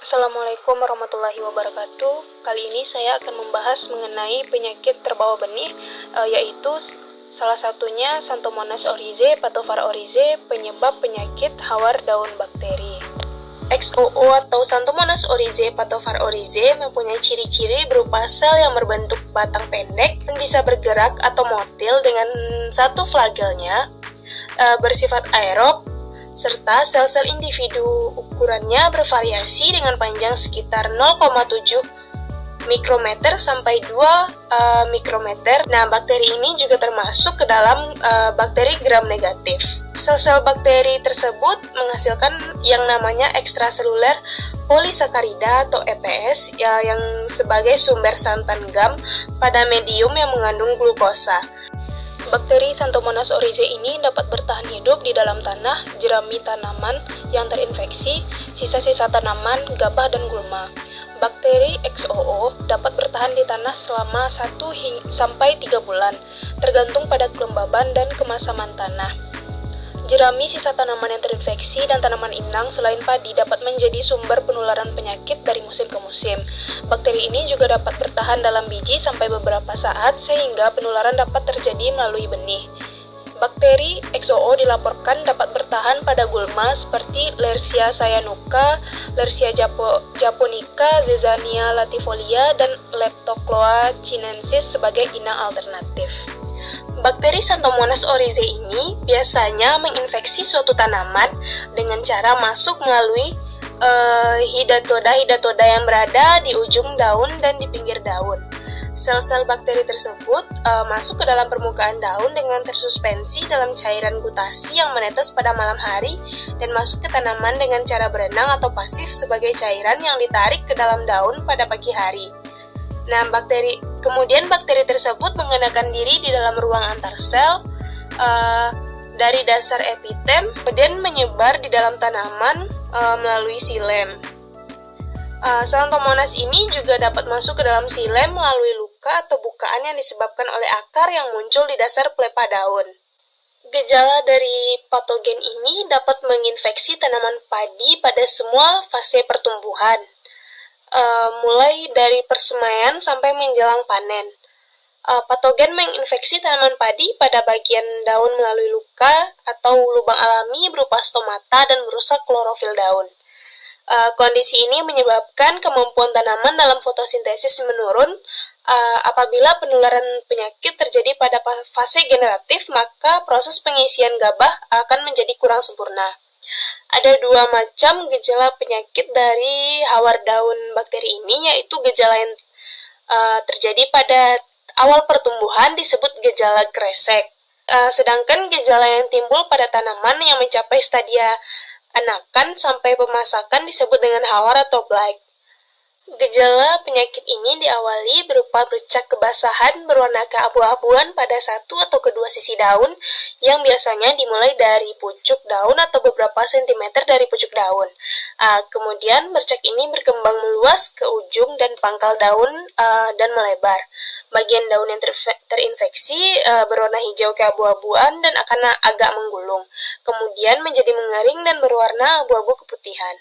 Assalamualaikum warahmatullahi wabarakatuh. Kali ini saya akan membahas mengenai penyakit terbawa benih, yaitu salah satunya Xanthomonas oryzae, Pathovar oryzae, penyebab penyakit hawar daun bakteri. XOO atau Xanthomonas oryzae, Pathovar oryzae mempunyai ciri-ciri berupa sel yang berbentuk batang pendek dan bisa bergerak atau motil dengan satu flagelnya, bersifat aerob, serta sel-sel individu ukurannya bervariasi dengan panjang sekitar 0,7 mikrometer sampai 2 mikrometer. Nah, bakteri ini juga termasuk ke dalam bakteri gram negatif. Sel-sel bakteri tersebut menghasilkan yang namanya ekstraseluler polisakarida atau EPS yang sebagai sumber santan gam pada medium yang mengandung glukosa. Bakteri Xanthomonas oryzae ini dapat bertahan hidup di dalam tanah, jerami tanaman yang terinfeksi, sisa-sisa tanaman, gabah, dan gulma. Bakteri XOO dapat bertahan di tanah selama 1-3 bulan, tergantung pada kelembaban dan kemasaman tanah. Jerami, sisa tanaman yang terinfeksi, dan tanaman inang selain padi dapat menjadi sumber penularan penyakit dari musim ke musim. Bakteri ini juga dapat bertahan dalam biji sampai beberapa saat sehingga penularan dapat terjadi melalui benih. Bakteri XOO dilaporkan dapat bertahan pada gulma seperti Lersia cyanuca, Lersia japonica, Zezania latifolia, dan Leptocloa chinensis sebagai inang alternatif. Bakteri Xanthomonas oryzae ini biasanya menginfeksi suatu tanaman dengan cara masuk melalui hidatoda yang berada di ujung daun dan di pinggir daun. Sel-sel bakteri tersebut masuk ke dalam permukaan daun dengan tersuspensi dalam cairan gutasi yang menetes pada malam hari dan masuk ke tanaman dengan cara berenang atau pasif sebagai cairan yang ditarik ke dalam daun pada pagi hari. Nah, kemudian bakteri tersebut mengenakan diri di dalam ruang antar sel dari dasar epitem, kemudian menyebar di dalam tanaman melalui xilem. Xanthomonas ini juga dapat masuk ke dalam xilem melalui luka atau bukaan yang disebabkan oleh akar yang muncul di dasar pelepah daun. Gejala dari patogen ini dapat menginfeksi tanaman padi pada semua fase pertumbuhan, mulai dari persemaian sampai menjelang panen. Patogen menginfeksi tanaman padi pada bagian daun melalui luka atau lubang alami berupa stomata dan merusak klorofil daun. Kondisi ini menyebabkan kemampuan tanaman dalam fotosintesis menurun. Apabila penularan penyakit terjadi pada fase generatif, maka proses pengisian gabah akan menjadi kurang sempurna. Ada 2 macam gejala penyakit dari hawar daun bakteri ini, yaitu gejala yang terjadi pada awal pertumbuhan disebut gejala kresek, sedangkan gejala yang timbul pada tanaman yang mencapai stadia anakan sampai pemasakan disebut dengan hawar atau blight. Gejala penyakit ini diawali berupa bercak kebasahan berwarna keabu-abuan pada satu atau kedua sisi daun yang biasanya dimulai dari pucuk daun atau beberapa sentimeter dari pucuk daun. Kemudian bercak ini berkembang meluas ke ujung dan pangkal daun dan melebar. Bagian daun yang terinfeksi berwarna hijau keabu-abuan dan akan agak menggulung. Kemudian menjadi mengering dan berwarna abu-abu keputihan.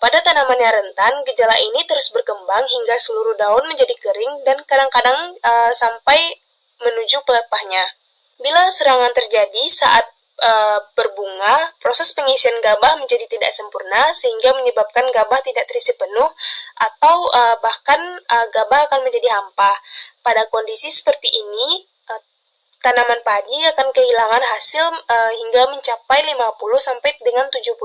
Pada tanaman yang rentan, gejala ini terus berkembang hingga seluruh daun menjadi kering dan kadang-kadang sampai menuju pelepahnya. Bila serangan terjadi saat berbunga, proses pengisian gabah menjadi tidak sempurna sehingga menyebabkan gabah tidak terisi penuh atau bahkan gabah akan menjadi hampa. Pada kondisi seperti ini, tanaman padi akan kehilangan hasil hingga mencapai 50 sampai dengan 70%.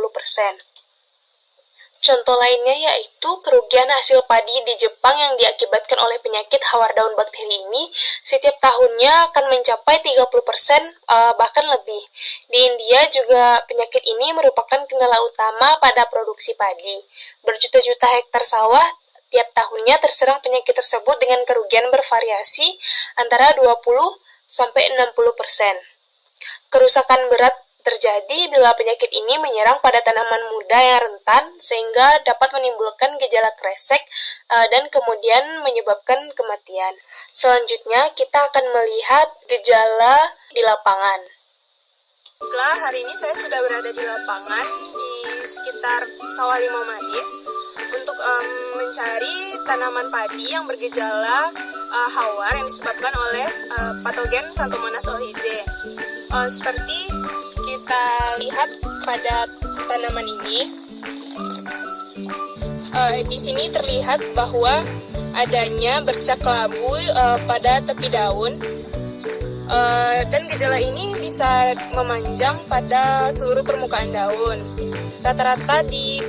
Contoh lainnya yaitu kerugian hasil padi di Jepang yang diakibatkan oleh penyakit hawar daun bakteri ini setiap tahunnya akan mencapai 30%, bahkan lebih. Di India juga penyakit ini merupakan kendala utama pada produksi padi. Berjuta-juta hektar sawah tiap tahunnya terserang penyakit tersebut dengan kerugian bervariasi antara 20 sampai 60%. Kerusakan berat terjadi bila penyakit ini menyerang pada tanaman muda yang rentan sehingga dapat menimbulkan gejala kresek dan kemudian menyebabkan kematian. Selanjutnya kita akan melihat gejala di lapangan. Baiklah, hari ini saya sudah berada di lapangan di sekitar Sawah Limau Manis mencari tanaman padi yang bergejala hawar yang disebabkan oleh patogen Xanthomonas oryzae. Seperti kita lihat pada tanaman ini, di sini terlihat bahwa adanya bercak labu pada tepi daun, dan gejala ini bisa memanjang pada seluruh permukaan daun. Rata-rata di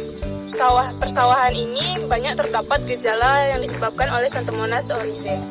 persawahan ini banyak terdapat gejala yang disebabkan oleh Xanthomonas oryzae.